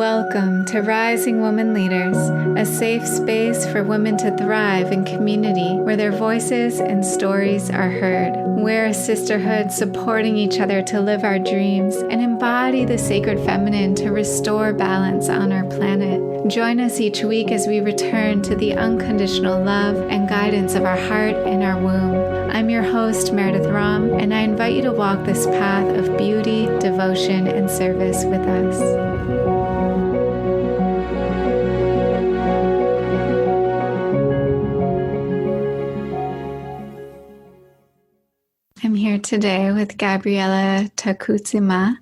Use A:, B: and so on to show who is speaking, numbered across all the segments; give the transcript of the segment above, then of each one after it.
A: Welcome to Rising Woman Leaders, a safe space for women to thrive in community where their voices and stories are heard. We're a sisterhood supporting each other to live our dreams and embody the sacred feminine to restore balance on our planet. Join us each week as we return to the unconditional love and guidance of our heart and our womb. I'm your host, Meredith Ram, and I invite you to walk this path of beauty, devotion, and service with us. I'm here today with Gabriella Takutzima,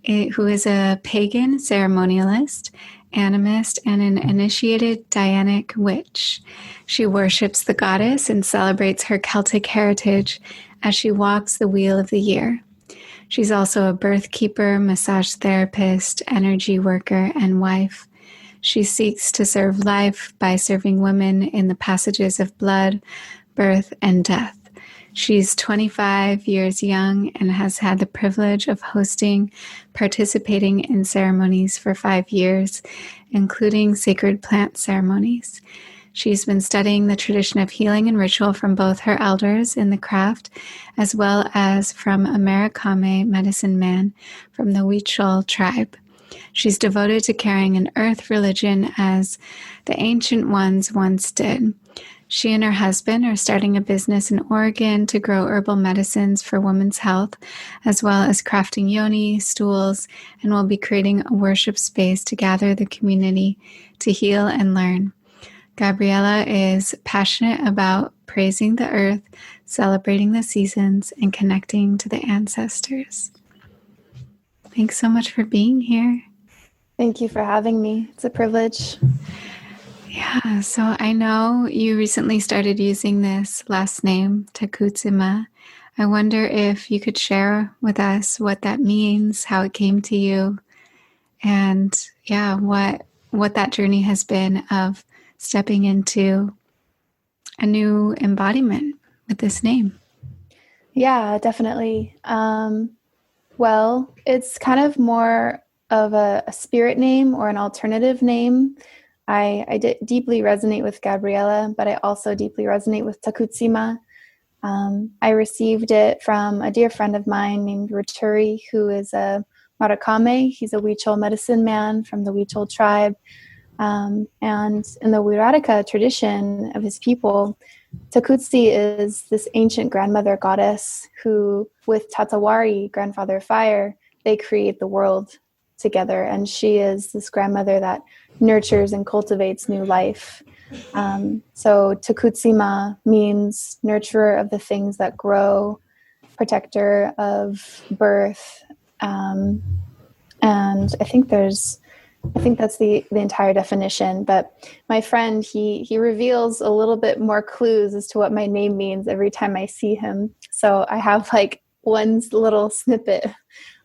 A: who is a pagan ceremonialist, animist, and an initiated Dianic witch. She worships the goddess and celebrates her Celtic heritage as she walks the wheel of the year. She's also a birth keeper, massage therapist, energy worker, and wife. She seeks to serve life by serving women in the passages of blood, birth, and death. She's 25 years young and has had the privilege of participating in ceremonies for 5 years, including sacred plant ceremonies. She's been studying the tradition of healing and ritual from both her elders in the craft, as well as from a Marikame medicine man from the Huichol tribe. She's devoted to carrying an earth religion as the ancient ones once did. She and her husband are starting a business in Oregon to grow herbal medicines for women's health, as well as crafting yoni, stools, and will be creating a worship space to gather the community to heal and learn. Gabriella is passionate about praising the earth, celebrating the seasons, and connecting to the ancestors. Thanks so much for being here.
B: Thank you for having me. It's a privilege.
A: Yeah, so I know you recently started using this last name, Takutzima. I wonder if you could share with us what that means, how it came to you, and what that journey has been of stepping into a new embodiment with this name.
B: Yeah, definitely. Well, it's kind of more of a spirit name or an alternative name. I deeply resonate with Gabriella, but I also deeply resonate with Takutzima. I received it from a dear friend of mine named Rituri, who is a Marikame. He's a Huichol medicine man from the Huichol tribe. And in the Wiradika tradition of his people, Takutsi is this ancient grandmother goddess who, with Tatawari, grandfather fire, they create the world together. And she is this grandmother that nurtures and cultivates new life. So Takutzima means nurturer of the things that grow, protector of birth. And I think that's the entire definition. But my friend, he reveals a little bit more clues as to what my name means every time I see him. So I have like one little snippet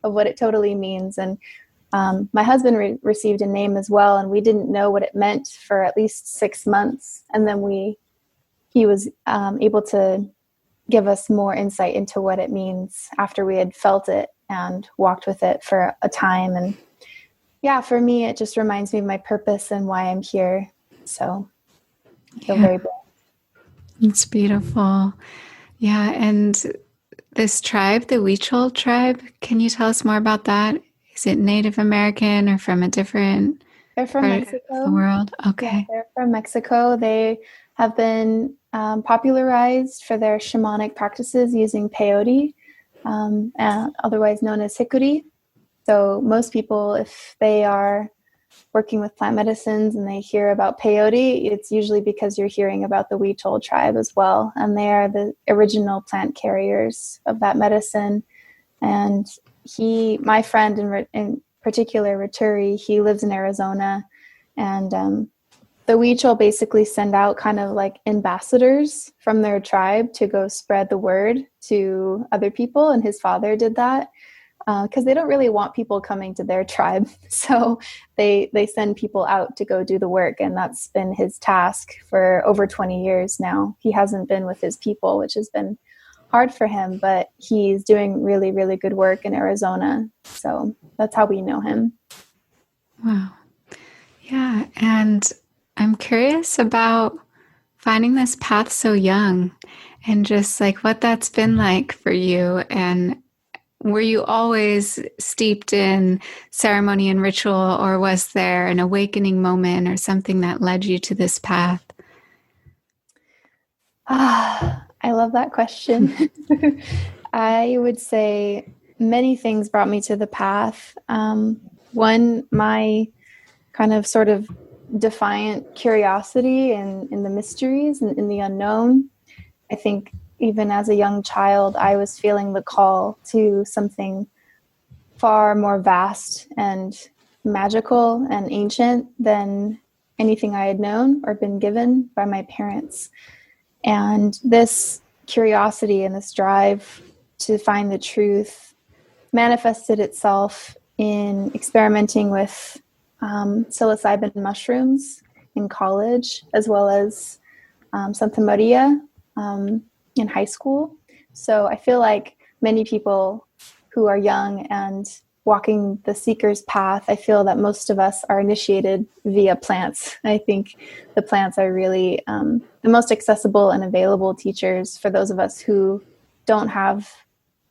B: of what it totally means. And my husband received a name as well, and we didn't know what it meant for at least 6 months. And then he was able to give us more insight into what it means after we had felt it and walked with it for a time. And yeah, for me, it just reminds me of my purpose and why I'm here. So I feel very blessed.
A: It's beautiful. Yeah, and this tribe, the Huichol tribe, can you tell us more about that? Is it Native American or from a different
B: They're from
A: part
B: Mexico.
A: of the world? Okay.
B: Yeah, they're from Mexico. They have been popularized for their shamanic practices using peyote, otherwise known as hikuri. So most people, if they are working with plant medicines and they hear about peyote, it's usually because you're hearing about the Huichol tribe as well. And they are the original plant carriers of that medicine. And my friend in particular, Rituri, he lives in Arizona. And the Huichol basically send out kind of like ambassadors from their tribe to go spread the word to other people. And his father did that. Because they don't really want people coming to their tribe. So they send people out to go do the work. And that's been his task for over 20 years now. He hasn't been with his people, which has been hard for him, but he's doing really, really good work in Arizona. So that's how we know him.
A: Wow. Yeah. And I'm curious about finding this path so young and just like what that's been like for you. And were you always steeped in ceremony and ritual, or was there an awakening moment or something that led you to this path?
B: I love that question. I would say many things brought me to the path. One, my kind of sort of defiant curiosity in the mysteries and in the unknown. I think even as a young child, I was feeling the call to something far more vast and magical and ancient than anything I had known or been given by my parents. And this curiosity and this drive to find the truth manifested itself in experimenting with psilocybin mushrooms in college, as well as Santa Maria in high school. So I feel like many people who are young and walking the seeker's path, I feel that most of us are initiated via plants. I think the plants are really the most accessible and available teachers for those of us who don't have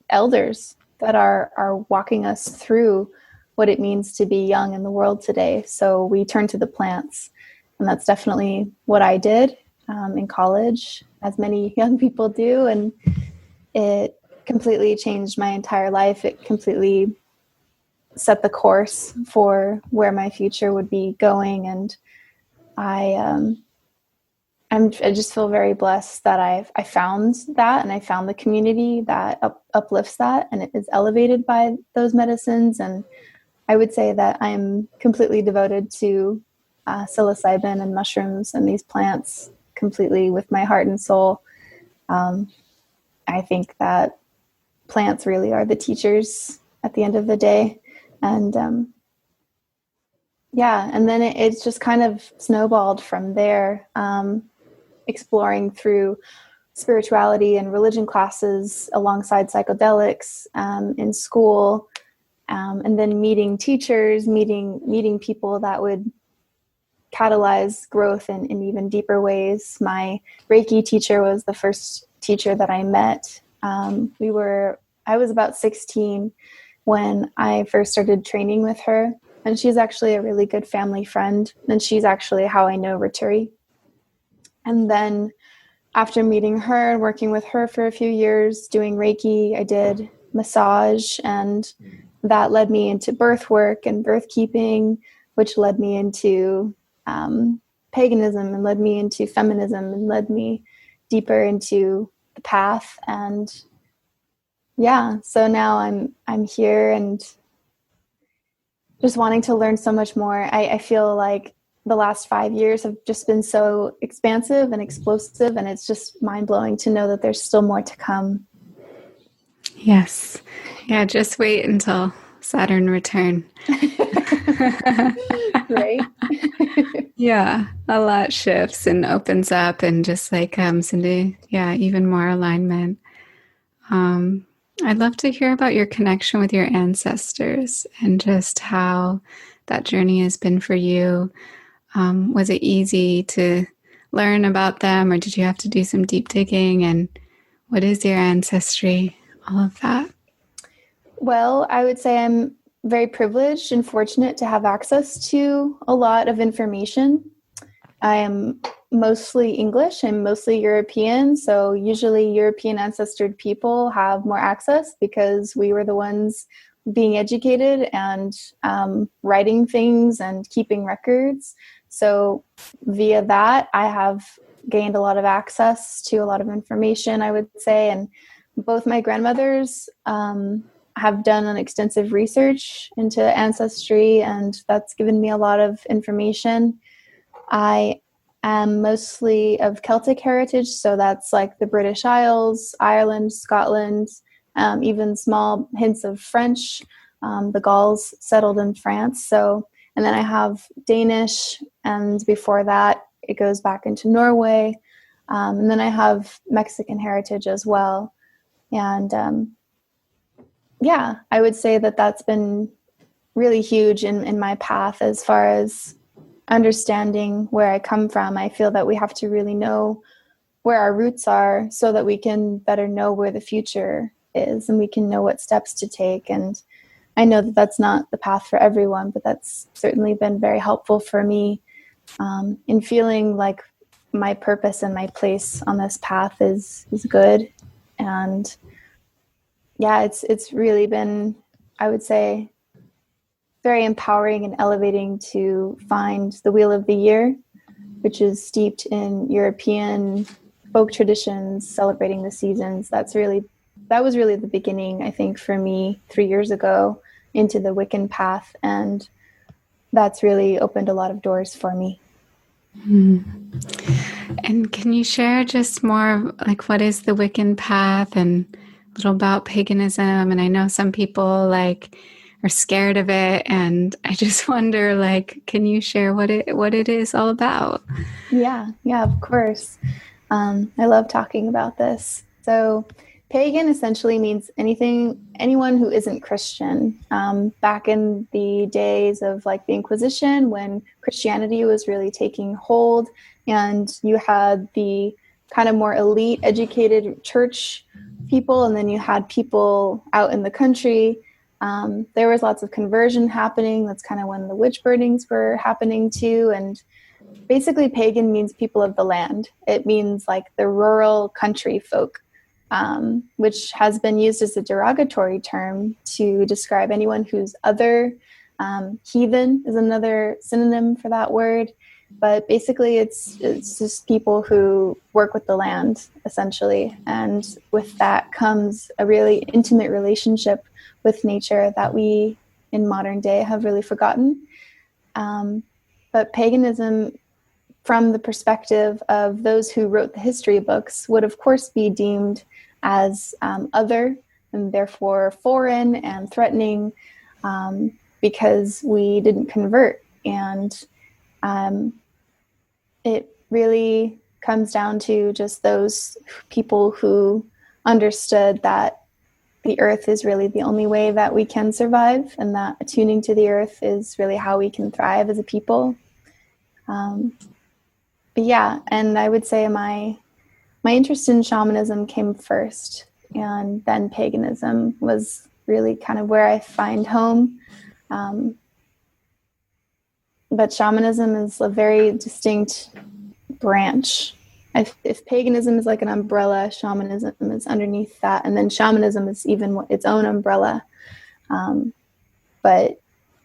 B: elders that are walking us through what it means to be young in the world today. So we turn to the plants. And that's definitely what I did in college, as many young people do. And it completely changed my entire life. It completely set the course for where my future would be going. And I I just feel very blessed that I found that, and I found the community that uplifts that, and it is elevated by those medicines. And I would say that I'm completely devoted to psilocybin and mushrooms and these plants completely with my heart and soul. I think that plants really are the teachers at the end of the day. And yeah, and then it's just kind of snowballed from there, exploring through spirituality and religion classes alongside psychedelics in school, and then meeting teachers, meeting people that would catalyze growth in even deeper ways. My Reiki teacher was the first teacher that I met. I was about 16 when I first started training with her, and she's actually a really good family friend, and she's actually how I know Rotary. And then after meeting her and working with her for a few years doing Reiki, I did massage, and that led me into birth work and birth keeping, which led me into paganism and led me into feminism and led me deeper into the path. And yeah, so now I'm here and just wanting to learn so much more. I feel like the last 5 years have just been so expansive and explosive, and it's just mind-blowing to know that there's still more to come.
A: Yes. Yeah, just wait until Saturn return.
B: Right?
A: Yeah, a lot shifts and opens up and just like comes into, yeah, even more alignment. I'd love to hear about your connection with your ancestors and just how that journey has been for you. Was it easy to learn about them, or did you have to do some deep digging? And what is your ancestry? All of that.
B: Well, I would say I'm very privileged and fortunate to have access to a lot of information. I am mostly English. I'm mostly European. So usually European ancestred people have more access because we were the ones being educated and writing things and keeping records. So via that, I have gained a lot of access to a lot of information, I would say. And both my grandmothers have done an extensive research into ancestry, and that's given me a lot of information. I am mostly of Celtic heritage, so that's like the British Isles, Ireland, Scotland, even small hints of French. The Gauls settled in France. So, and then I have Danish, and before that, it goes back into Norway. And then I have Mexican heritage as well. And yeah, I would say that that's been really huge in my path as far as understanding where I come from, I feel that we have to really know where our roots are so that we can better know where the future is and we can know what steps to take. And I know that that's not the path for everyone, but that's certainly been very helpful for me in feeling like my purpose and my place on this path is good. And yeah, it's really been, I would say, very empowering and elevating to find the Wheel of the Year, which is steeped in European folk traditions, celebrating the seasons. That was really the beginning, I think, for me 3 years ago into the Wiccan path. And that's really opened a lot of doors for me.
A: And can you share just more, like, what is the Wiccan path and a little about paganism? And I know some people like are scared of it, and I just wonder, like, can you share what it is all about?
B: Yeah, of course. I love talking about this. So pagan essentially means anyone who isn't Christian. Back in the days of like the Inquisition, when Christianity was really taking hold, and you had the kind of more elite, educated church people, and then you had people out in the country. There was lots of conversion happening. That's kind of when the witch burnings were happening too. And basically, pagan means people of the land. It means like the rural country folk, which has been used as a derogatory term to describe anyone who's other. Heathen is another synonym for that word. But basically, it's just people who work with the land, essentially. And with that comes a really intimate relationship with nature that we, in modern day, have really forgotten. But paganism, from the perspective of those who wrote the history books, would of course be deemed as other and therefore foreign and threatening because we didn't convert. And it really comes down to just those people who understood that the earth is really the only way that we can survive, and that attuning to the earth is really how we can thrive as a people. But yeah, and I would say my interest in shamanism came first, and then paganism was really kind of where I find home. But shamanism is a very distinct branch. If paganism is like an umbrella, shamanism is underneath that, and then shamanism is even its own umbrella. But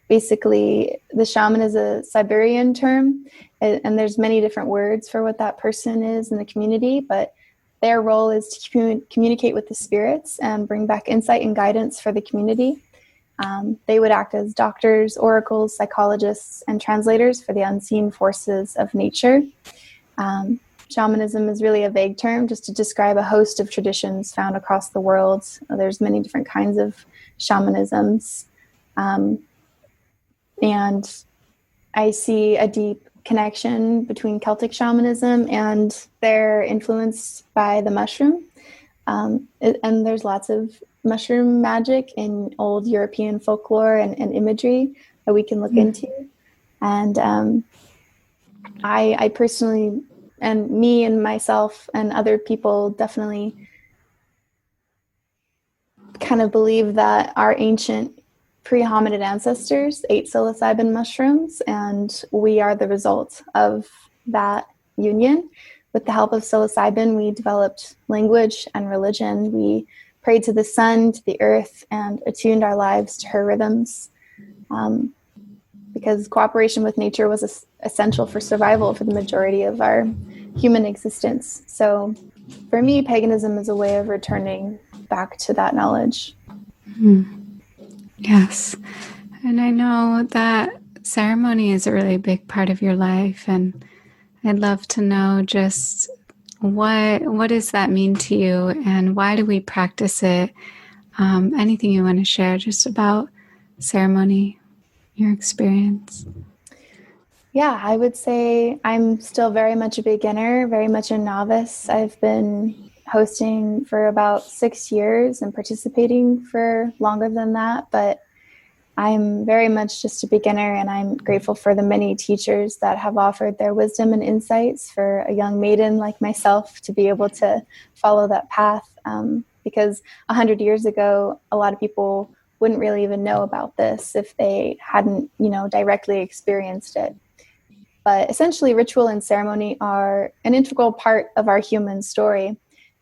B: basically, the shaman is a Siberian term, and there's many different words for what that person is in the community, but their role is to communicate with the spirits and bring back insight and guidance for the community. They would act as doctors, oracles, psychologists, and translators for the unseen forces of nature. Shamanism is really a vague term just to describe a host of traditions found across the world. There's many different kinds of shamanisms. And I see a deep connection between Celtic shamanism, and they're influenced by the mushroom. And there's lots of mushroom magic in old European folklore and imagery that we can look into. And I personally, and me and myself and other people, definitely kind of believe that our ancient pre-hominid ancestors ate psilocybin mushrooms, and we are the result of that union. With the help of psilocybin, we developed language and religion. We prayed to the sun, to the earth, and attuned our lives to her rhythms. Because cooperation with nature was essential for survival for the majority of our human existence. So for me, paganism is a way of returning back to that knowledge.
A: Yes. And I know that ceremony is a really big part of your life, and I'd love to know just what does that mean to you, and why do we practice it? Anything you want to share just about ceremony, your experience?
B: Yeah, I would say I'm still very much a beginner, very much a novice. I've been hosting for about 6 years and participating for longer than that. But I'm very much just a beginner, and I'm grateful for the many teachers that have offered their wisdom and insights for a young maiden like myself to be able to follow that path. Because 100 years ago, a lot of people wouldn't really even know about this if they hadn't, directly experienced it. But essentially, ritual and ceremony are an integral part of our human story,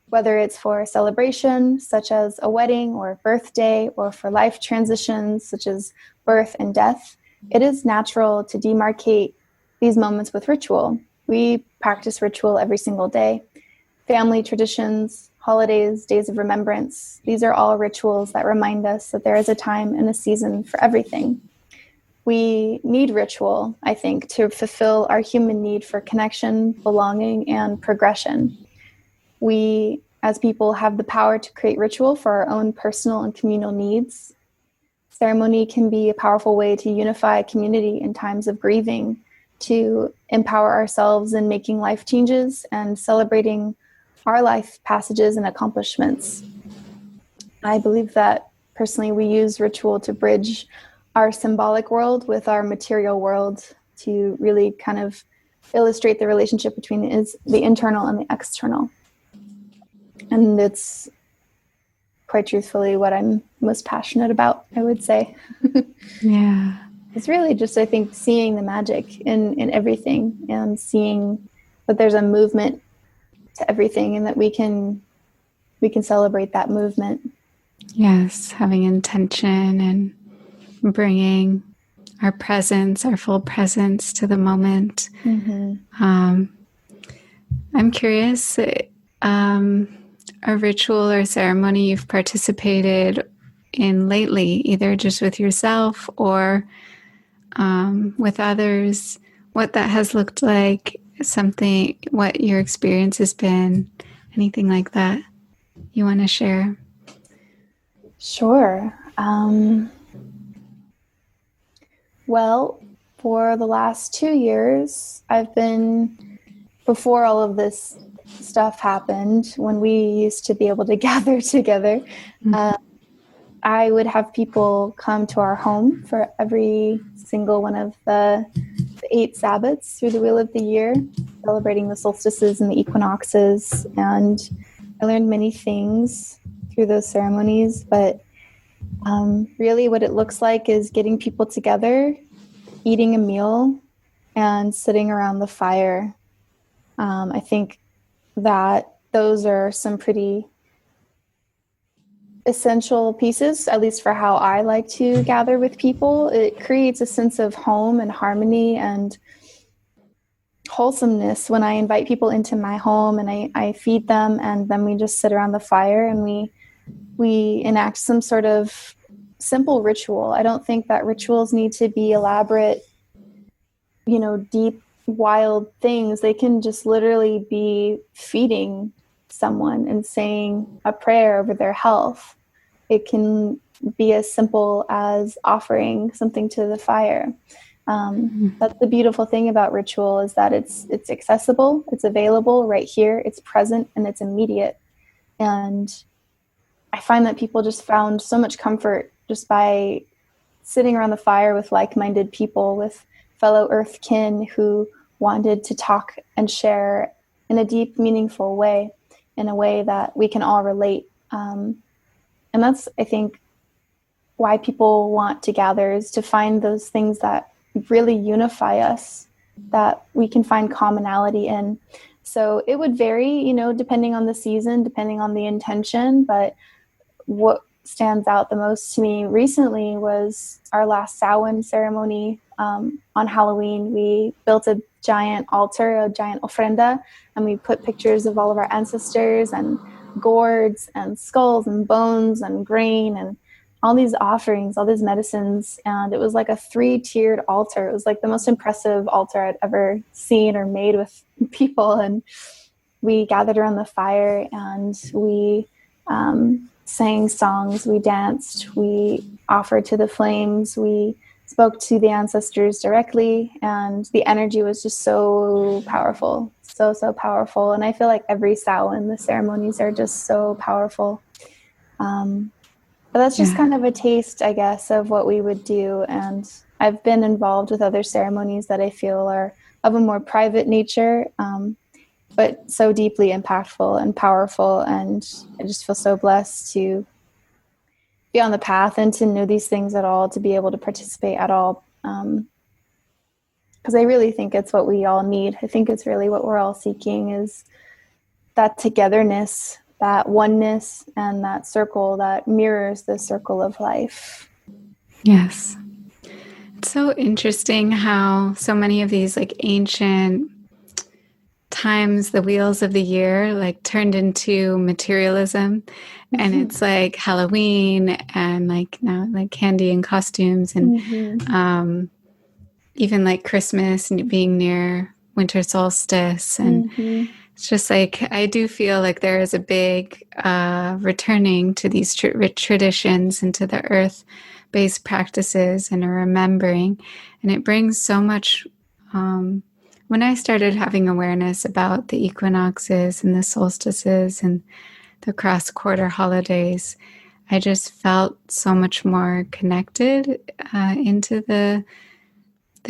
B: whether it's for a celebration, such as a wedding or a birthday, or for life transitions, such as birth and death. It is natural to demarcate these moments with ritual. We practice ritual every single day. Family traditions, holidays, days of remembrance, these are all rituals that remind us that there is a time and a season for everything. We need ritual, I think, to fulfill our human need for connection, belonging, and progression. We, as people, have the power to create ritual for our own personal and communal needs. Ceremony can be a powerful way to unify a community in times of grieving, to empower ourselves in making life changes and celebrating our life passages and accomplishments. I believe that personally we use ritual to bridge our symbolic world with our material world, to really kind of illustrate the relationship between the internal and the external. And it's quite truthfully what I'm most passionate about, I would say.
A: Yeah.
B: It's really just, I think, seeing the magic in everything, and seeing that there's a movement to everything, and that we can celebrate that movement.
A: Yes, having intention and bringing our presence, our full presence to the moment. I'm curious, a ritual or ceremony you've participated in lately, either just with yourself or with others, what that has looked like, what your experience has been, anything like that you want to share?
B: Sure. Well, for the last 2 years, before all of this stuff happened, when we used to be able to gather together, I would have people come to our home for every single one of the 8 Sabbats through the wheel of the year, celebrating the solstices and the equinoxes. And I learned many things through those ceremonies, but really what it looks like is getting people together, eating a meal, and sitting around the fire. I think that those are some pretty essential pieces, at least for how I like to gather with people. It creates a sense of home and harmony and wholesomeness when I invite people into my home and I feed them, and then we just sit around the fire and we enact some sort of simple ritual. I don't think that rituals need to be elaborate, deep, wild things. They can just literally be feeding someone and saying a prayer over their health. It can be as simple as offering something to the fire. That's the beautiful thing about ritual, is that it's accessible, it's available right here, it's present, and it's immediate. And I find that people just found so much comfort just by sitting around the fire with like-minded people, with fellow earth kin who wanted to talk and share in a deep, meaningful way, in a way that we can all relate. And that's, I think, why people want to gather, is to find those things that really unify us, that we can find commonality in. So it would vary, depending on the season, depending on the intention. But what stands out the most to me recently was our last Samhain ceremony. On Halloween, we built a giant altar, a giant ofrenda, and we put pictures of all of our ancestors and gourds and skulls and bones and grain and all these offerings, all these medicines. And it was like a 3-tiered altar. It was like the most impressive altar I'd ever seen or made with people. And we gathered around the fire and we sang songs, we danced, we offered to the flames, we spoke to the ancestors directly, and the energy was just so powerful, so powerful. And I feel like every Samhain, the ceremonies are just so powerful. But that's just
A: Yeah.
B: kind of a taste, I guess, of what we would do. And I've been involved with other ceremonies that I feel are of a more private nature, but so deeply impactful and powerful. And I just feel so blessed to be on the path and to know these things at all, to be able to participate at all. Because I really think it's what we all need. I think it's really what we're all seeking, is that togetherness, that oneness, and that circle that mirrors the circle of life.
A: Yes. It's so interesting how so many of these like ancient times, the wheels of the year like turned into materialism. And it's like Halloween and like now like candy and costumes and even like Christmas and being near winter solstice. And it's just like, I do feel like there is a big returning to these traditions and to the earth-based practices and a remembering. And it brings so much. When I started having awareness about the equinoxes and the solstices and the cross-quarter holidays, I just felt so much more connected into the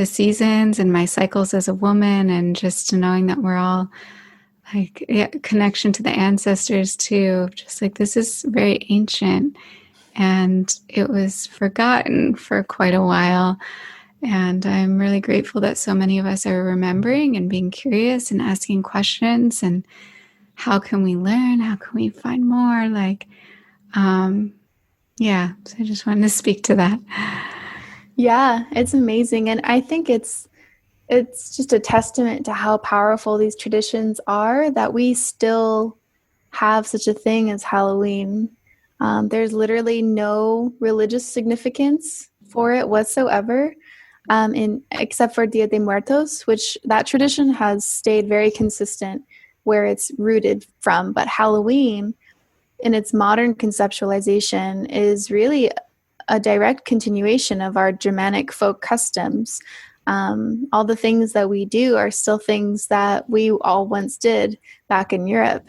A: seasons and my cycles as a woman, and just knowing that we're all like connection to the ancestors too. Just like this is very ancient, and it was forgotten for quite a while. And I'm really grateful that so many of us are remembering and being curious and asking questions. And how can we learn? How can we find more? Like, yeah. So I just wanted to speak to that.
B: Yeah, it's amazing. And I think it's just a testament to how powerful these traditions are that we still have such a thing as Halloween. There's literally no religious significance for it whatsoever, except for Dia de Muertos, which that tradition has stayed very consistent where it's rooted from. But Halloween, in its modern conceptualization, is really a direct continuation of our Germanic folk customs. All the things that we do are still things that we all once did back in Europe.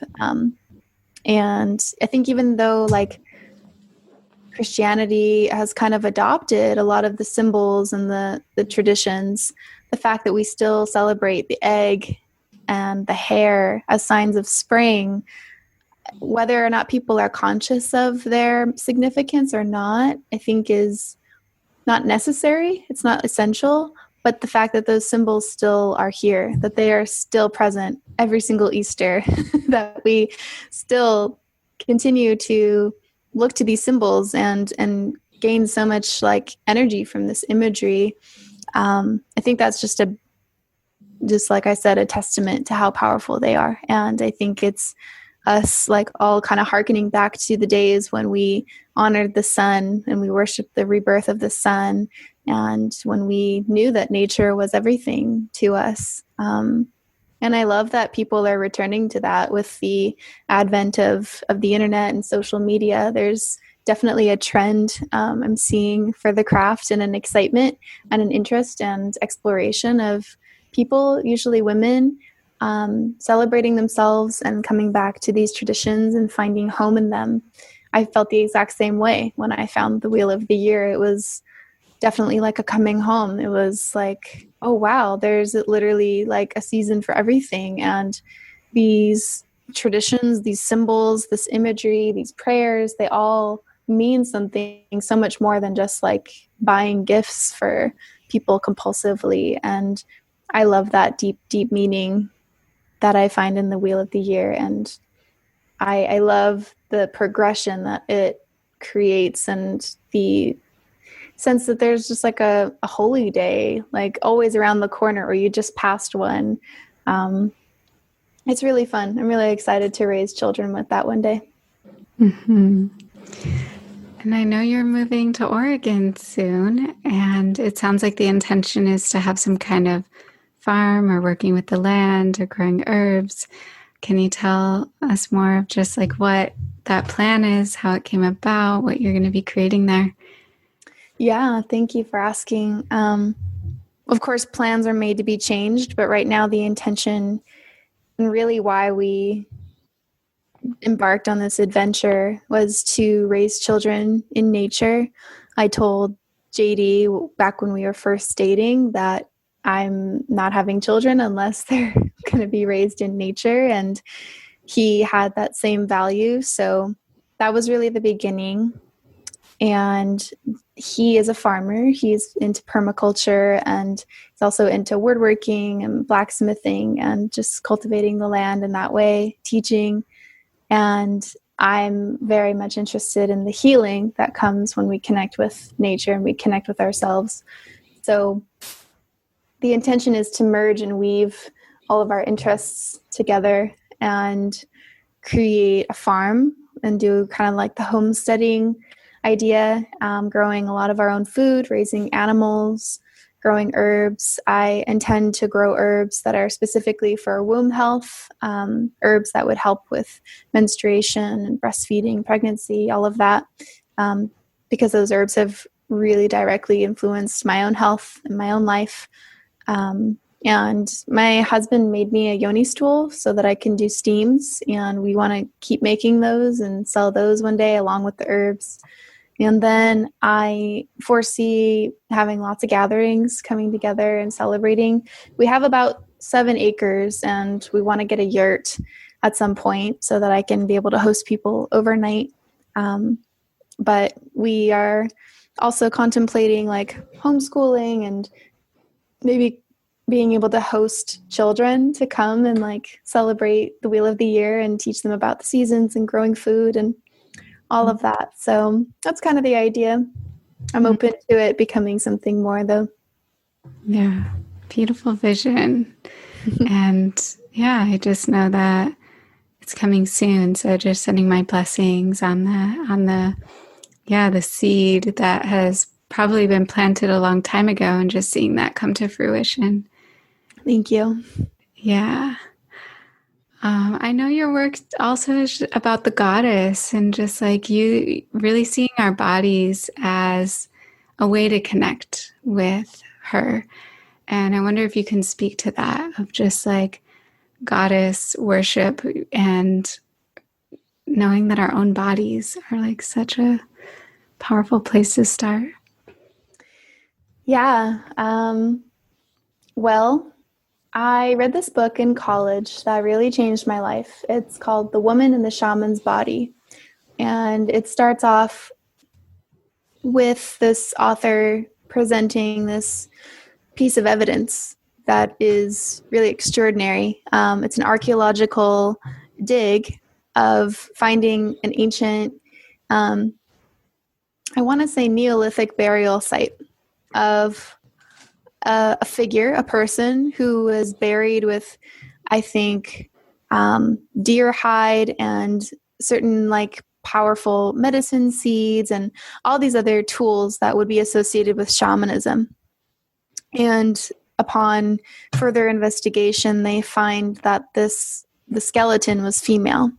B: And I think even though like Christianity has kind of adopted a lot of the symbols and the traditions, the fact that we still celebrate the egg and the hare as signs of spring, whether or not people are conscious of their significance or not, I think is not necessary. It's not essential. But the fact that those symbols still are here, that they are still present every single Easter, that we still continue to look to these symbols and gain so much like energy from this imagery. I think that's just like I said, a testament to how powerful they are. And I think it's us like all kind of hearkening back to the days when we honored the sun and we worshiped the rebirth of the sun, and when we knew that nature was everything to us. And I love that people are returning to that with the advent of the internet and social media. There's definitely a trend I'm seeing for the craft, and an excitement and an interest and exploration of people, usually women, celebrating themselves and coming back to these traditions and finding home in them. I felt the exact same way when I found the Wheel of the Year. It was definitely like a coming home. It was like, oh wow, there's literally like a season for everything. And these traditions, these symbols, this imagery, these prayers, they all mean something so much more than just like buying gifts for people compulsively. And I love that deep, deep meaning that I find in the Wheel of the Year. And I love the progression that it creates, and the sense that there's just like a holy day, like always around the corner, or you just passed one. It's really fun. I'm really excited to raise children with that one day.
A: Mm-hmm. And I know you're moving to Oregon soon, and it sounds like the intention is to have some kind of farm or working with the land or growing herbs. Can you tell us more of just like what that plan is, how it came about, what you're going to be creating there?
B: Yeah, thank you for asking. Of course, plans are made to be changed, but right now the intention and really why we embarked on this adventure was to raise children in nature. I told JD back when we were first dating that I'm not having children unless they're going to be raised in nature. And he had that same value. So that was really the beginning. And he is a farmer. He's into permaculture, and he's also into woodworking and blacksmithing and just cultivating the land in that way, teaching. And I'm very much interested in the healing that comes when we connect with nature and we connect with ourselves. So the intention is to merge and weave all of our interests together and create a farm and do kind of like the homesteading idea, growing a lot of our own food, raising animals, growing herbs. I intend to grow herbs that are specifically for womb health, herbs that would help with menstruation and breastfeeding, pregnancy, all of that, because those herbs have really directly influenced my own health and my own life. And my husband made me a yoni stool so that I can do steams, and we want to keep making those and sell those one day along with the herbs. And then I foresee having lots of gatherings, coming together and celebrating. We have about 7 acres, and we want to get a yurt at some point so that I can be able to host people overnight. But we are also contemplating like homeschooling and maybe being able to host children to come and like celebrate the wheel of the year and teach them about the seasons and growing food and all of that. So that's kind of the idea. I'm open to it becoming something more, though.
A: Yeah. Beautiful vision. And yeah, I just know that it's coming soon. So just sending my blessings on the seed that has probably been planted a long time ago, and just seeing that come to fruition.
B: Thank you.
A: Yeah. I know your work also is about the goddess, and just like you really seeing our bodies as a way to connect with her. And I wonder if you can speak to that, of just like goddess worship and knowing that our own bodies are like such a powerful place to start.
B: Yeah. Well, I read this book in college that really changed my life. It's called The Woman in the Shaman's Body. And it starts off with this author presenting this piece of evidence that is really extraordinary. It's an archaeological dig of finding an ancient, I want to say Neolithic burial site of a figure, a person who was buried with, I think, deer hide and certain like powerful medicine seeds and all these other tools that would be associated with shamanism. And upon further investigation, they find that the skeleton was female.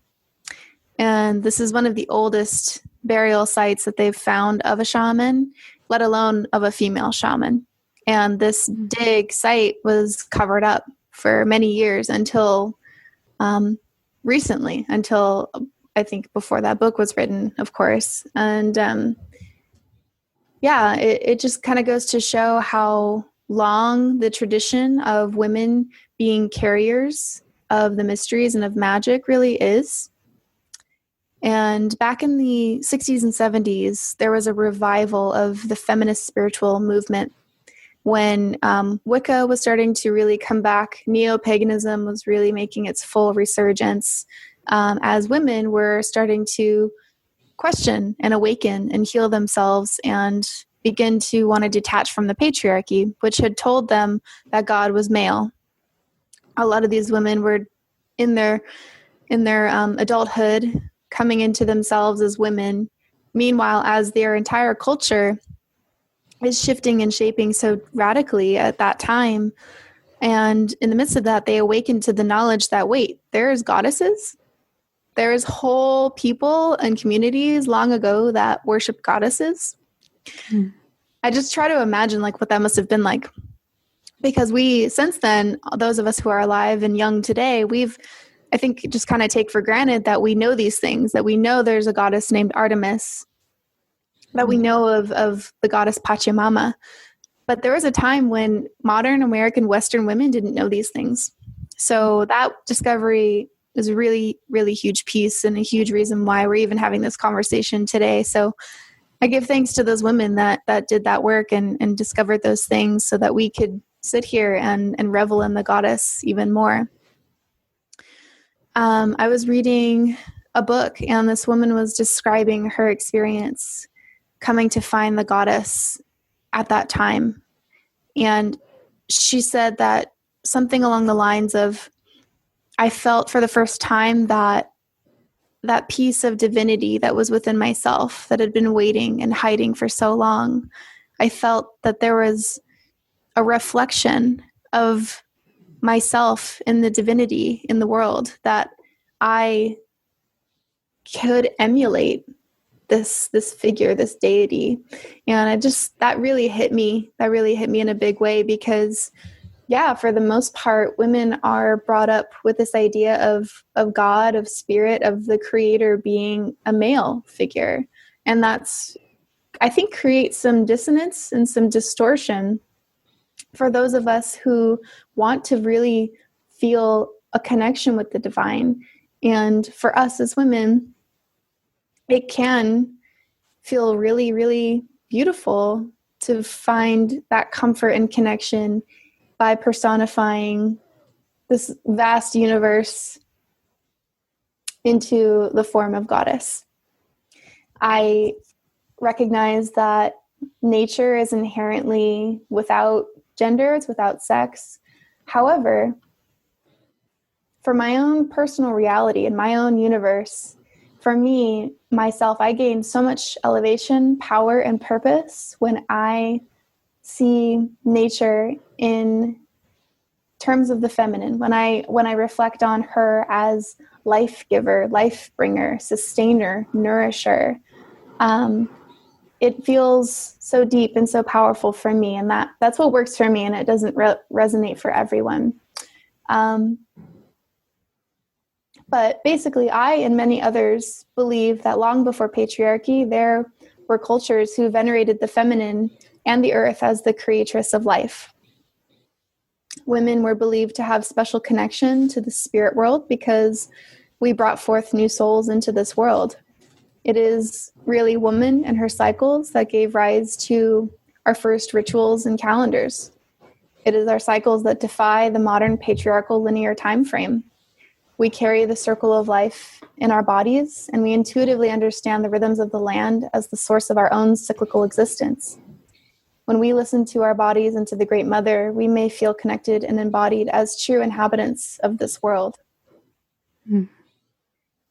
B: And this is one of the oldest burial sites that they've found of a shaman, let alone of a female shaman. And this dig site was covered up for many years until recently, until I think before that book was written, of course. And it just kind of goes to show how long the tradition of women being carriers of the mysteries and of magic really is. And back in the 60s and 70s, there was a revival of the feminist spiritual movement when Wicca was starting to really come back. Neo-paganism was really making its full resurgence as women were starting to question and awaken and heal themselves and begin to want to detach from the patriarchy, which had told them that God was male. A lot of these women were in their adulthood coming into themselves as women. Meanwhile, as their entire culture is shifting and shaping so radically at that time, and in the midst of that, they awaken to the knowledge that, wait, there's goddesses? There's whole people and communities long ago that worship goddesses. I just try to imagine like what that must have been like, because we, since then, those of us who are alive and young today, we've I think, just kind of take for granted that we know these things, that we know there's a goddess named Artemis, that we know of the goddess Pachamama. But there was a time when modern American Western women didn't know these things. So that discovery is a really, really huge piece and a huge reason why we're even having this conversation today. So I give thanks to those women that did that work and discovered those things so that we could sit here and revel in the goddess even more. I was reading a book, and this woman was describing her experience coming to find the goddess at that time. And she said that something along the lines of, I felt for the first time that piece of divinity that was within myself that had been waiting and hiding for so long. I felt that there was a reflection of myself in the divinity in the world, that I could emulate this figure, this deity. And that really hit me in a big way, because for the most part, women are brought up with this idea of God, of spirit, of the creator being a male figure. And that's, I think, creates some dissonance and some distortion for those of us who want to really feel a connection with the divine. And for us as women, it can feel really, really beautiful to find that comfort and connection by personifying this vast universe into the form of goddess. I recognize that nature is inherently without gender, it's without sex. However, for my own personal reality and my own universe, for me, myself, I gain so much elevation, power, and purpose when I see nature in terms of the feminine, when I reflect on her as life giver, life bringer, sustainer, nourisher. It feels so deep and so powerful for me, and that's what works for me, and it doesn't resonate for everyone. But basically, I and many others believe that long before patriarchy, there were cultures who venerated the feminine and the earth as the creatress of life. Women were believed to have special connection to the spirit world because we brought forth new souls into this world. It is really woman and her cycles that gave rise to our first rituals and calendars. It is our cycles that defy the modern patriarchal linear time frame. We carry the circle of life in our bodies, and we intuitively understand the rhythms of the land as the source of our own cyclical existence. When we listen to our bodies and to the Great Mother, we may feel connected and embodied as true inhabitants of this world.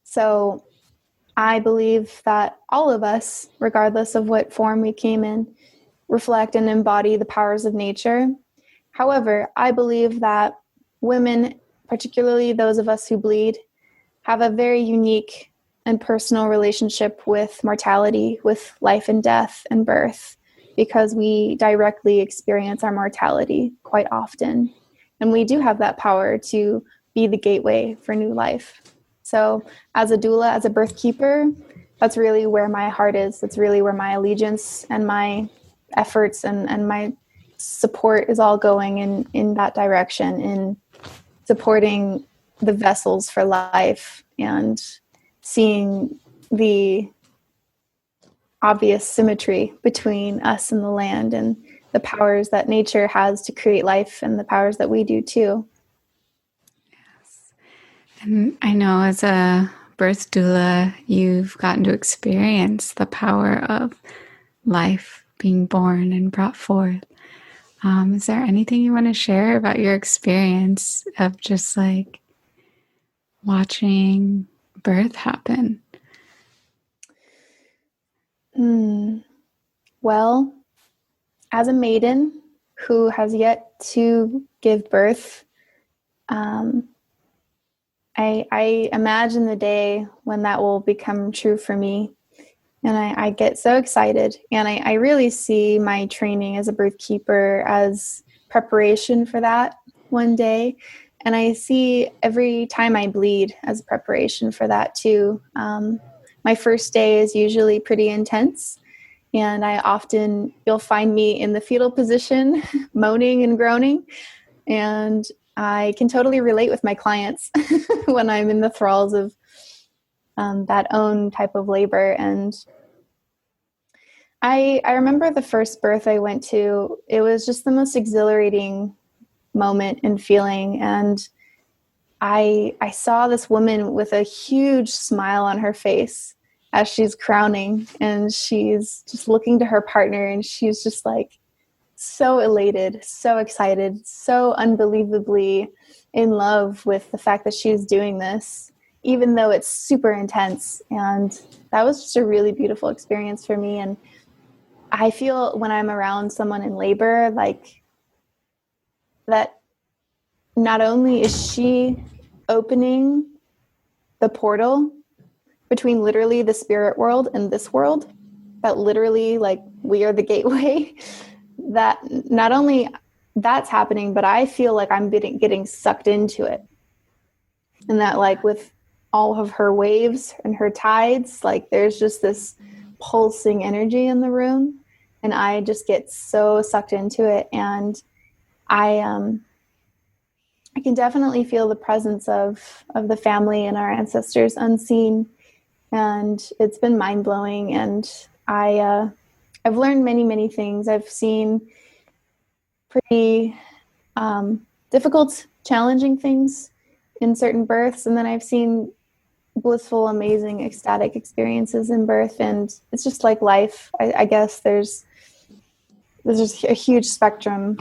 B: So I believe that all of us, regardless of what form we came in, reflect and embody the powers of nature. However, I believe that women, particularly those of us who bleed, have a very unique and personal relationship with mortality, with life and death and birth, because we directly experience our mortality quite often. And we do have that power to be the gateway for new life. So as a doula, as a birth keeper, that's really where my heart is. That's really where my allegiance and my efforts and my support is all going in that direction, in supporting the vessels for life and seeing the obvious symmetry between us and the land and the powers that nature has to create life and the powers that we do too.
A: Yes. And I know as a birth doula, you've gotten to experience the power of life being born and brought forth. Is there anything you want to share about your experience of just like watching birth happen?
B: Well, as a maiden who has yet to give birth, I imagine the day when that will become true for me. And I get so excited. And I really see my training as a birth keeper as preparation for that one day. And I see every time I bleed as preparation for that too. My first day is usually pretty intense, and you'll find me in the fetal position, moaning and groaning. And I can totally relate with my clients when I'm in the thralls of that own type of labor. And I remember the first birth I went to, it was just the most exhilarating moment and feeling. And I saw this woman with a huge smile on her face as she's crowning, and she's just looking to her partner, and she's just like so elated, so excited, so unbelievably in love with the fact that she's doing this, even though it's super intense. And that was just a really beautiful experience for me. And I feel when I'm around someone in labor, like that not only is she opening the portal between literally the spirit world and this world, that literally like we are the gateway, that not only that's happening, but I feel like I'm getting sucked into it. And that like with all of her waves and her tides, like there's just this pulsing energy in the room, and I just get so sucked into it. And I can definitely feel the presence of the family and our ancestors unseen, and it's been mind blowing. And I've learned many things. I've seen pretty difficult, challenging things in certain births, and then I've seen blissful, amazing, ecstatic experiences in birth. And it's just like life. I guess there's just a huge spectrum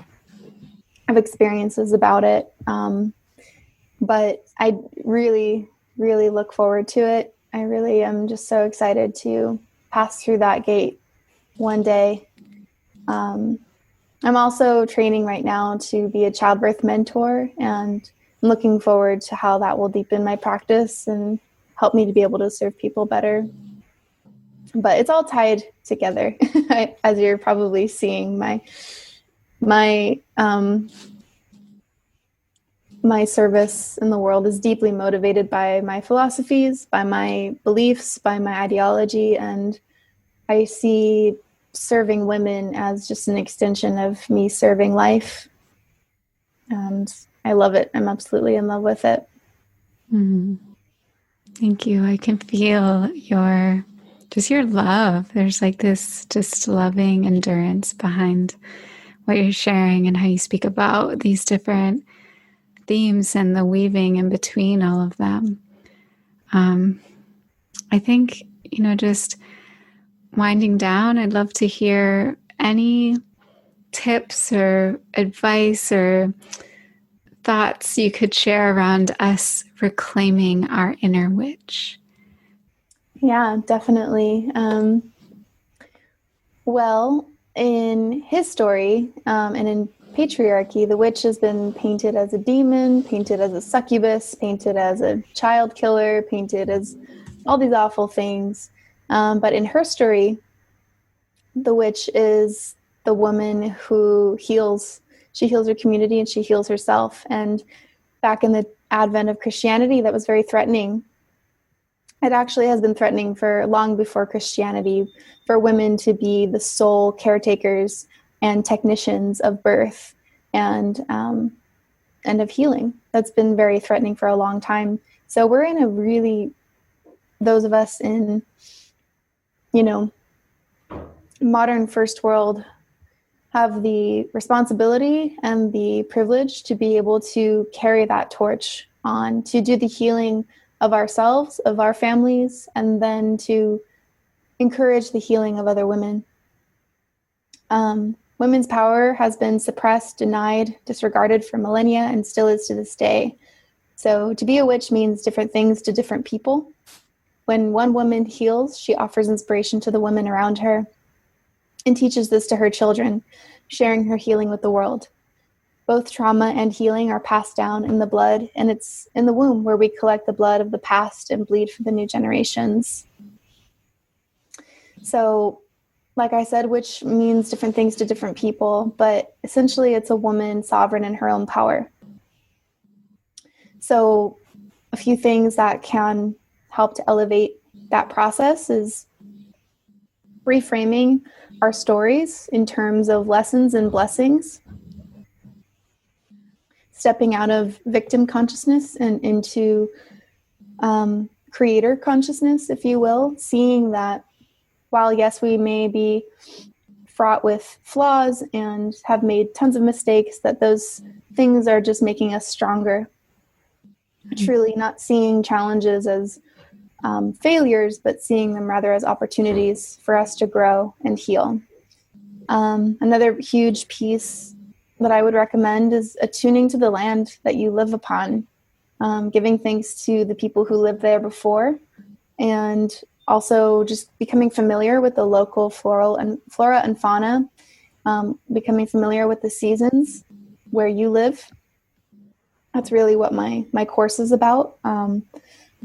B: of experiences about it. But I really look forward to it. I really am just so excited to pass through that gate one day. I'm also training right now to be a childbirth mentor, and I'm looking forward to how that will deepen my practice and help me to be able to serve people better. But it's all tied together, as you're probably seeing. My service in the world is deeply motivated by my philosophies, by my beliefs, by my ideology, and I see serving women as just an extension of me serving life. And I love it. I'm absolutely in love with it.
A: Mm. Thank you. I can feel your love. There's like this just loving endurance behind what you're sharing and how you speak about these different themes and the weaving in between all of them. I think, just winding down, I'd love to hear any tips or advice or thoughts you could share around us reclaiming our inner witch.
B: Yeah, definitely. Well, in his story and in patriarchy, the witch has been painted as a demon, painted as a succubus, painted as a child killer, painted as all these awful things. But in her story, the witch is the woman who heals. She heals her community and she heals herself. And back in the advent of Christianity, that was very threatening. It actually has been threatening for long before Christianity, for women to be the sole caretakers and technicians of birth and of healing. That's been very threatening for a long time. So we're in a really, those of us in, modern first world have the responsibility and the privilege to be able to carry that torch on, to do the healing of ourselves, of our families, and then to encourage the healing of other women. Women's power has been suppressed, denied, disregarded for millennia, and still is to this day. So to be a witch means different things to different people. When one woman heals, she offers inspiration to the women around her and teaches this to her children, sharing her healing with the world. Both trauma and healing are passed down in the blood, and it's in the womb where we collect the blood of the past and bleed for the new generations. So, like I said, witch means different things to different people, but essentially it's a woman sovereign in her own power. So a few things that can help to elevate that process is reframing our stories in terms of lessons and blessings, stepping out of victim consciousness and into creator consciousness, if you will, seeing that while, yes, we may be fraught with flaws and have made tons of mistakes, that those things are just making us stronger. Truly not seeing challenges as failures, but seeing them rather as opportunities for us to grow and heal. Another huge piece that I would recommend is attuning to the land that you live upon, giving thanks to the people who lived there before, and also just becoming familiar with the local flora and fauna, becoming familiar with the seasons where you live. That's really what my course is about.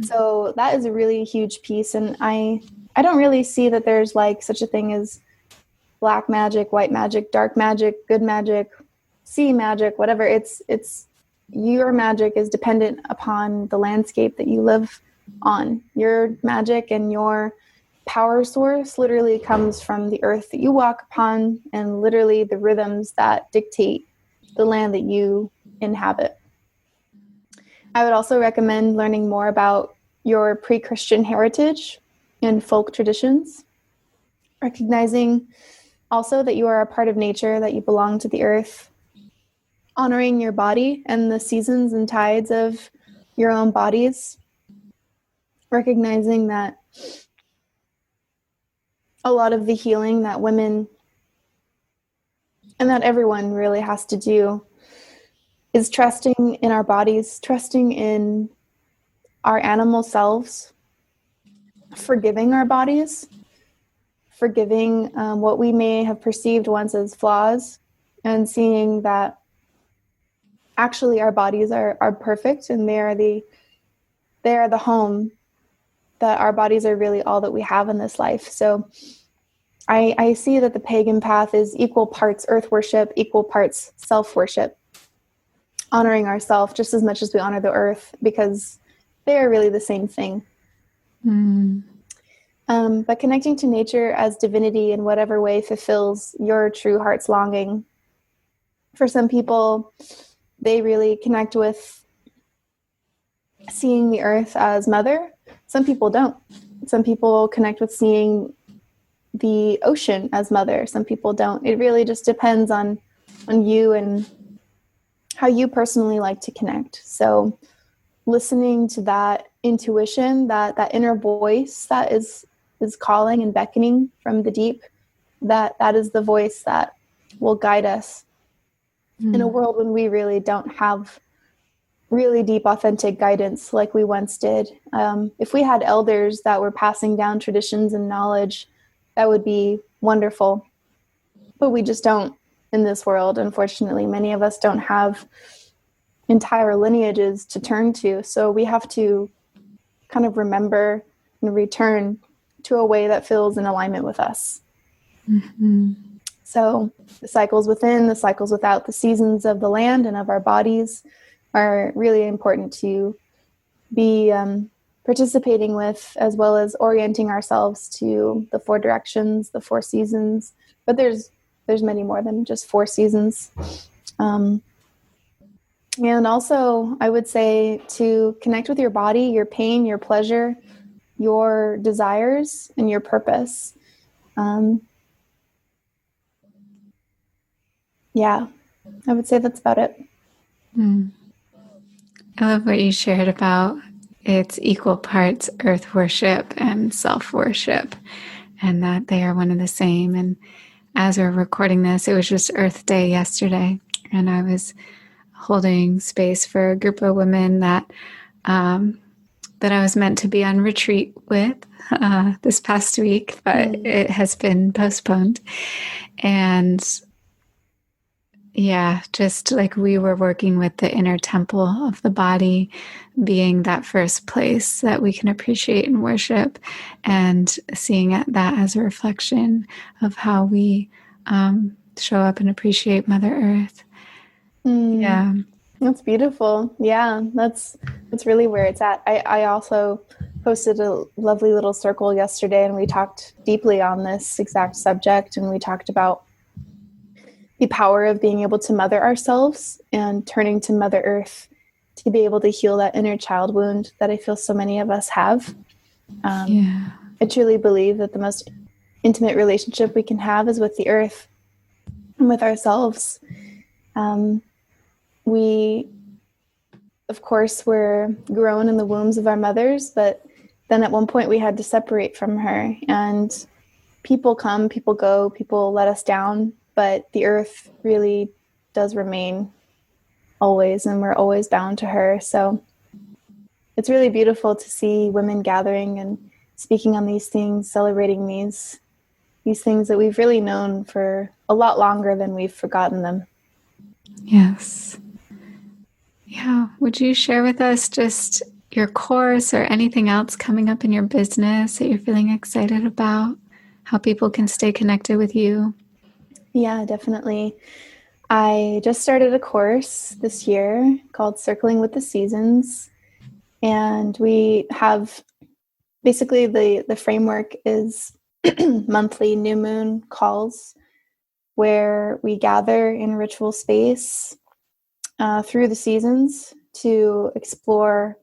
B: So that is a really huge piece. And I don't really see that there's like such a thing as black magic, white magic, dark magic, good magic, sea magic, whatever. It's your magic is dependent upon the landscape that you live on. Your magic and your power source literally comes from the earth that you walk upon and literally the rhythms that dictate the land that you inhabit. I would also recommend learning more about your pre-Christian heritage and folk traditions, recognizing also that you are a part of nature, that you belong to the earth, honoring your body and the seasons and tides of your own bodies, recognizing that a lot of the healing that women and that everyone really has to do is trusting in our bodies, trusting in our animal selves, forgiving our bodies, forgiving what we may have perceived once as flaws, and seeing that actually our bodies are perfect and they are the home, that our bodies are really all that we have in this life. So I see that the pagan path is equal parts earth worship, equal parts self-worship, honoring ourselves just as much as we honor the earth, because they are really the same thing. But connecting to nature as divinity in whatever way fulfills your true heart's longing. For some people, they really connect with seeing the earth as mother. Some people don't. Some people connect with seeing the ocean as mother. Some people don't. It really just depends on you and how you personally like to connect. So listening to that intuition, that inner voice that is calling and beckoning from the deep, that is the voice that will guide us in a world when we really don't have really deep, authentic guidance like we once did. If we had elders that were passing down traditions and knowledge, that would be wonderful. But we just don't in this world. Unfortunately, many of us don't have entire lineages to turn to. So we have to kind of remember and return to a way that feels in alignment with us. So the cycles within, the cycles without, the seasons of the land and of our bodies are really important to be participating with, as well as orienting ourselves to the 4 directions, the 4 seasons. But there's many more than just 4 seasons. And also, I would say to connect with your body, your pain, your pleasure, your desires, and your purpose. Yeah, I would say that's about it.
A: I love what you shared about it's equal parts earth worship and self-worship, and that they are one and the same. And as we're recording this, it was just Earth Day yesterday, and I was holding space for a group of women that I was meant to be on retreat with this past week, but it has been postponed. And yeah, just like we were working with the inner temple of the body being that first place that we can appreciate and worship, and seeing that as a reflection of how we show up and appreciate Mother Earth. Yeah.
B: That's beautiful. Yeah, that's really where it's at. I also posted a lovely little circle yesterday, and we talked deeply on this exact subject, and we talked about the power of being able to mother ourselves and turning to Mother Earth to be able to heal that inner child wound that I feel so many of us have.
A: Yeah.
B: I truly believe that the most intimate relationship we can have is with the earth and with ourselves. We, of course, were grown in the wombs of our mothers, but then at one point we had to separate from her. And people come, people go, people let us down, but the earth really does remain always, and we're always bound to her. So it's really beautiful to see women gathering and speaking on these things, celebrating these things that we've really known for a lot longer than we've forgotten them.
A: Yes. Yeah. Would you share with us just your course or anything else coming up in your business that you're feeling excited about? How people can stay connected with you?
B: Yeah, definitely. I just started a course this year called Circling with the Seasons. And we have basically the framework is monthly new moon calls where we gather in ritual space through the seasons to explore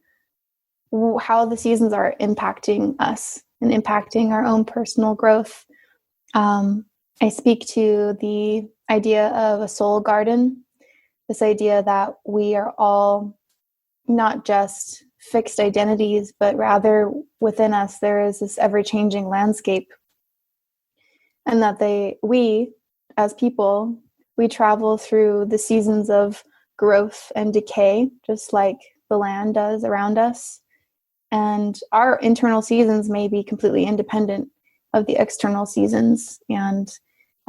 B: how the seasons are impacting us and impacting our own personal growth. I speak to the idea of a soul garden, this idea that we are all not just fixed identities, but rather within us there is this ever-changing landscape, and that we as people, we travel through the seasons of growth and decay, just like the land does around us. And our internal seasons may be completely independent of the external seasons, and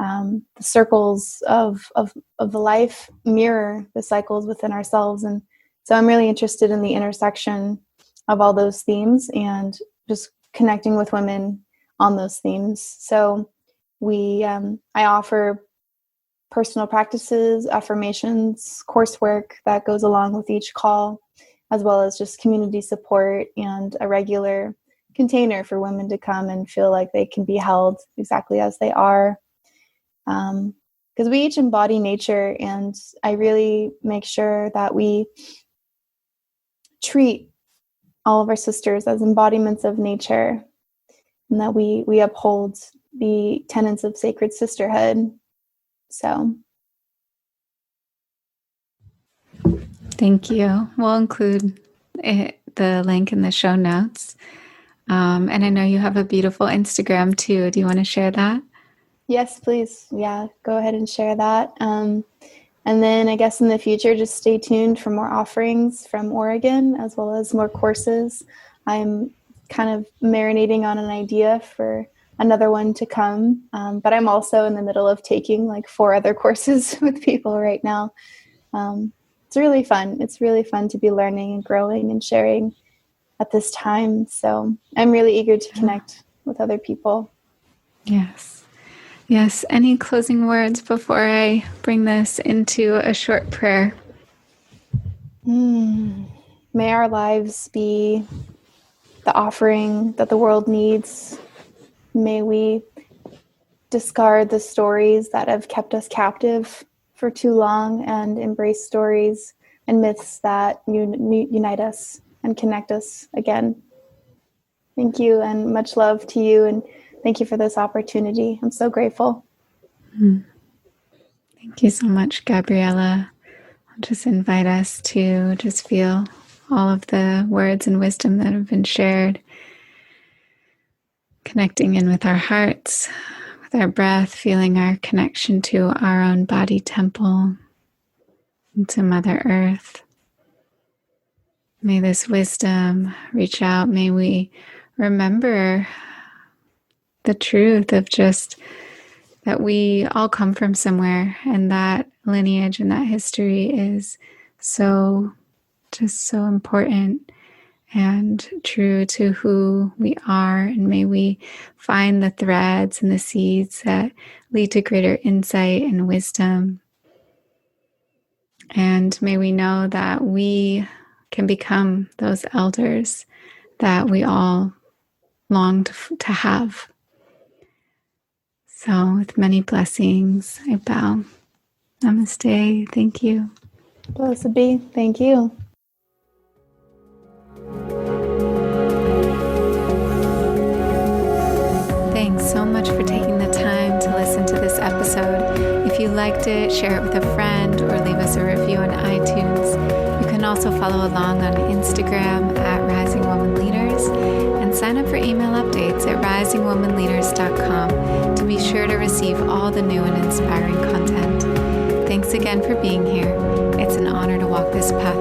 B: the circles of the life mirror the cycles within ourselves. And so I'm really interested in the intersection of all those themes and just connecting with women on those themes. So I offer personal practices, affirmations, coursework that goes along with each call, as well as just community support and a regular container for women to come and feel like they can be held exactly as they are. Because we each embody nature, and I really make sure that we treat all of our sisters as embodiments of nature, and that we uphold the tenets of sacred sisterhood. So
A: Thank you. We'll include the link in the show notes. And I know you have a beautiful Instagram too. Do you want to share that?
B: yes, please. Yeah, go ahead and share that. And then I guess in the future, just stay tuned for more offerings from Oregon, as well as more courses. I'm kind of marinating on an idea for another one to come. But I'm also in the middle of taking like 4 other courses with people right now. It's really fun. It's really fun to be learning and growing and sharing at this time. So I'm really eager to connect with other people.
A: Yes. Yes. Any closing words before I bring this into a short prayer?
B: May our lives be the offering that the world needs. May we discard the stories that have kept us captive for too long and embrace stories and myths that unite us and connect us again. Thank you, and much love to you, and thank you for this opportunity. I'm so grateful.
A: Thank you so much, Gabriella. I'll just invite us to just feel all of the words and wisdom that have been shared, connecting in with our hearts, with our breath, feeling our connection to our own body temple, and to Mother Earth. May this wisdom reach out. May we remember the truth of just that we all come from somewhere, and that lineage and that history is so important and true to who we are. And may we find the threads and the seeds that lead to greater insight and wisdom. And may we know that we can become those elders that we all long to have. So with many blessings, I bow. Namaste. Thank you.
B: Blessed be. Thank you.
A: Thanks so much for taking the time to listen to this episode. If you liked it, share it with a friend or leave us a review on iTunes. You can also follow along on Instagram at Rising Woman Leaders and sign up for email updates at risingwomanleaders.com to be sure to receive all the new and inspiring content. Thanks again for being here. It's an honor to walk this path